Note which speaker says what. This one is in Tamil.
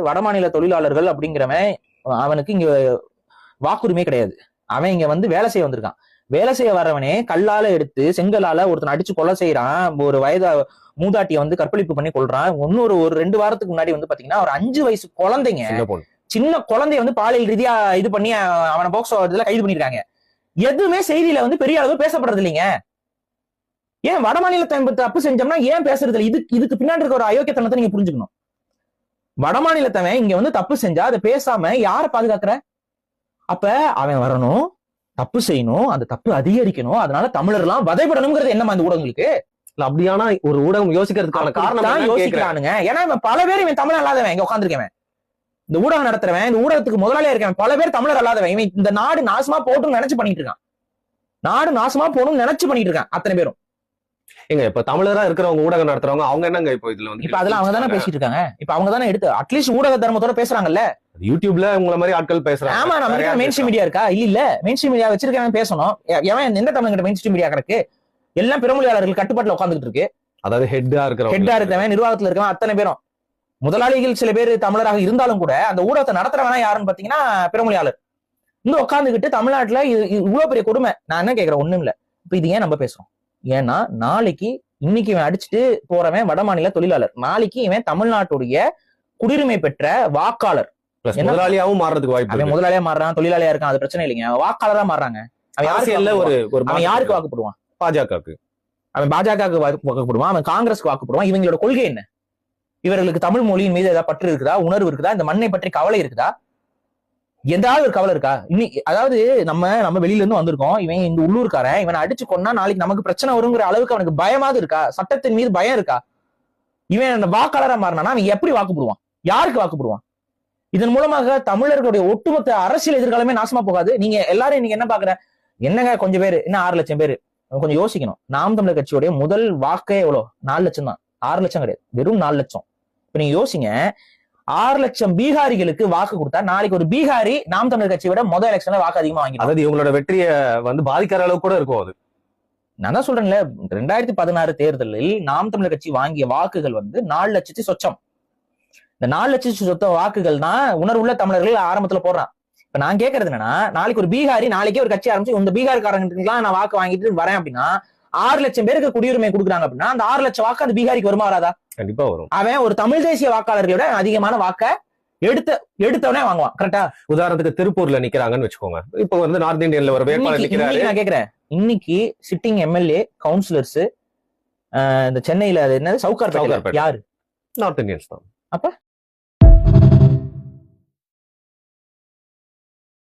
Speaker 1: வடமாநில தொழிலாளர்கள் அப்படிங்கிறவன் அவனுக்கு இங்க வாக்குரிமை கிடையாது. அவன் இங்க வந்து வேலை செய்ய வந்திருக்கான். வேலை செய்ய வரவனே கல்லால எடுத்து செங்கலால ஒருத்தன் அடிச்சு கொலை செய்யறான். ஒரு வயது மூதாட்டியை வந்து கற்பழிப்பு பண்ணி கொள்றான். ஒரு 2 வாரத்துக்கு முன்னாடி வந்து பாத்தீங்கன்னா ஒரு 5 வயசு குழந்தைங்க, சின்ன குழந்தைய வந்து பாலியல் ரீதியா இது பண்ணி அவனை போக்சோ இதுல கைது பண்ணிருக்காங்க. எதுவுமே செய்தியில வந்து பெரிய அளவு பேசப்படுறது இல்லைங்க. ஏன் வடமாநிலத்தை தப்பு செஞ்சோம்னா ஏன் பேசுறது இல்லை? இதுக்கு பின்னாடி இருக்க ஒரு அயோக்கியத்தனத்தை நீங்க புரிஞ்சுக்கணும். வடமாநிலத்தவன் இங்க வந்து தப்பு செஞ்சா அதை பேசாம யாரை பாதுகாக்கிற? அப்ப அவன் வரணும், தப்பு செய்யணும், அந்த தப்பு அதிகரிக்கணும், அதனால தமிழர் எல்லாம் வதைப்படணுங்கிறது என்னமா இந்த ஊடகங்களுக்கு?
Speaker 2: அப்படியான ஒரு ஊடகம் யோசிக்கிறதுக்கான காரணம்
Speaker 1: யோசிக்கிறானுங்க. ஏன்னா இவன் பல பேர் இவன் தமிழ் அல்லாதவன் இங்க உட்காந்துருக்கவன், இந்த ஊடகம் நடத்துறவன், இந்த ஊடகத்துக்கு முதலாளியா இருக்கவன் பல பேர் தமிழர் அல்லாதவன். இவன் இந்த நாடு நாசமா போட்டுன்னு நினைச்சு பண்ணிட்டு இருக்கான். நாடு நாசமா போகணும்னு நினைச்சு பண்ணிட்டு இருக்கான் அத்தனை பேரும்.
Speaker 2: எங்க இப்ப தமிழரா இருக்கிறவங்க ஊடகம் நடத்துறவங்க அவங்க என்னங்க இப்போ இதுல வந்து
Speaker 1: இப்ப அதெல்லாம் அவங்க தானே பேசிட்டு இருக்காங்க. இப்ப அவங்க தானே எடுத்து அட்லீஸ்ட் ஊடக தர்மத்தோட பேசுறாங்கல்ல.
Speaker 2: யூடியூப்ல உங்களை மாதிரி ஆட்கள் பேசுறாங்க.
Speaker 1: ஆமா, நம்ம மெயின் ஸ்ட்ரீம் மீடியா இருக்கா? இல்ல மெயின் ஸ்ட்ரீம் மீடியா வச்சிருக்கவன் பேசணும். எவன் எந்த தமிழ்கிட்ட மெயின் ஸ்ட்ரீம் மீடியா கிடக்கு? எல்லாம் பிறமொழியாளர்கள் கட்டுப்பாட்டுல உட்காந்துட்டு இருக்கு.
Speaker 2: அதாவது ஹெட்டா இருக்கிறவன்,
Speaker 1: நிர்வாகத்துல இருக்கவன் அத்தனை பேரும் முதலாளிகள். சில பேர் தமிழராக இருந்தாலும் கூட அந்த ஊடகத்தை நடத்துறவனா யாருன்னு பாத்தீங்கன்னா பிறமொழியாளர். இங்க உட்காந்துக்கிட்டு தமிழ்நாட்டுல இவ்வளவு பெரிய கொடுமை. நான் என்ன கேக்குறேன், ஒண்ணும் இல்ல. இப்ப இது ஏன் நம்ம பேசுறோம்? ஏன்னா நாளைக்கு இன்னைக்கு இவன் அடிச்சுட்டு போறவன் வடமாநில தொழிலாளர், நாளைக்கு இவன் தமிழ்நாட்டுடைய குடியுரிமை பெற்ற வாக்காளர்,
Speaker 2: முதலாளியாவும் மாறதுக்கு வாய்ப்பு.
Speaker 1: அவன் முதலாளியா மாறுறான், தொழிலாளியா இருக்கான், அது பிரச்சனை இல்லைங்க. வாக்காளரா மாறுறாங்க. அவன் யாருக்கு வாக்குப்படுவான்?
Speaker 2: பாஜகவுக்கு.
Speaker 1: அவன் பாஜகவுக்கு வாக்குப்படுவான், அவன் காங்கிரஸ்க்கு வாக்குப்படுவான். இவங்களோட கொள்கை என்ன? இவர்களுக்கு தமிழ் மொழியின் மீது ஏதாவது பற்று இருக்குதா? உணர்வு இருக்குதா? இந்த மண்ணை பற்றி கவலை இருக்குதா? எதாவது ஒரு கவலை இருக்கா? அதாவது நம்ம வெளியில இருந்து வந்திருக்கோம், இவன் இந்த உள்ளூர்காரன், இவன் அடிச்சு கொன்னா நாளைக்கு நமக்கு பிரச்சனை வருங்கிற அளவுக்கு அவனுக்கு பயமாவது இருக்கா? சட்டத்தின் மீது பயம் இருக்கா? இவன் வாக்காளரா மாறினானா அவன் எப்படி வாக்குப்படுவான்? யாருக்கு வாக்குப்படுவான்? இதன் மூலமாக தமிழர்களுடைய ஒட்டுமொத்த அரசியல் எதிர்காலமே நாசமா போகாது. நீங்க எல்லாரும் இன்னைக்கு என்ன பாக்குற, என்னங்க கொஞ்சம் பேரு, இன்னும் 6 லட்சம் பேரு. கொஞ்சம் யோசிக்கணும். நாம் தமிழர் கட்சியுடைய முதல் வாக்கே எவ்வளவு? 4 லட்சம் தான். 6 லட்சம் கிடையாது, வெறும் 4 லட்சம். இப்ப நீங்க யோசிங்க, 6 லட்சம் பீகாரிகளுக்கு வாக்கு கொடுத்தா நாளைக்கு ஒரு பீகாரி நாம் தமிழர் கட்சியை விட முதல் எலெக்ஷன்ல வாக்கு அதிகமா வாங்கி,
Speaker 2: அதாவது இவங்களோட வெற்றியை வந்து பாதிக்கிற அளவுக்கு கூட இருக்கும். அது
Speaker 1: நான் தான் சொல்றேன்ல, 2016 தேர்தலில் நாம் தமிழர் கட்சி வாங்கிய வாக்குகள் வந்து 4 லட்சத்தி சொச்சம். இந்த 4 லட்சத்தி சொத்த வாக்குகள் தான் உணர்வுள்ள தமிழர்கள் ஆரம்பத்துல போடுறான். இப்ப நான் கேட்கறது என்னன்னா, நாளைக்கு ஒரு பீகாரி நாளைக்கே ஒரு கட்சி ஆரம்பிச்சு இந்த பீகார்காரங்களுக்குலாம் நான் வாக்கு வாங்கிட்டு வரேன் அப்படின்னா 6 லட்சம் பேருக்கு குடியுரிமை கொடுக்குறாங்க அப்படின்னா அந்த 6 லட்சம் வாக்கு அந்த பீகாரிக்கு வருமா வராதா?
Speaker 2: கண்டிப்பா வரும்.
Speaker 1: அவன் ஒரு தமிழ் தேசிய வாக்காளர்களோட அதிகமான வாக்க எடுத்தவனே வாங்குவான். கரெக்டா?
Speaker 2: உதாரணத்துக்கு திருப்பூர்ல நிக்கிறாங்கன்னு வச்சுக்கோங்க. இப்ப வந்து நார்த் இந்தியன்ல ஒரு வேட்பாளர் நிக்கிறாரு.
Speaker 1: நான் கேக்குறேன், இன்னைக்கு சிட்டிங் எம்எல்ஏ கவுன்சிலர்ஸ் இந்த சென்னையில அது என்னது சவுகார்பேட்டை யாரு?
Speaker 2: நார்த் இந்தியன்ஸ் தான்.
Speaker 1: அப்ப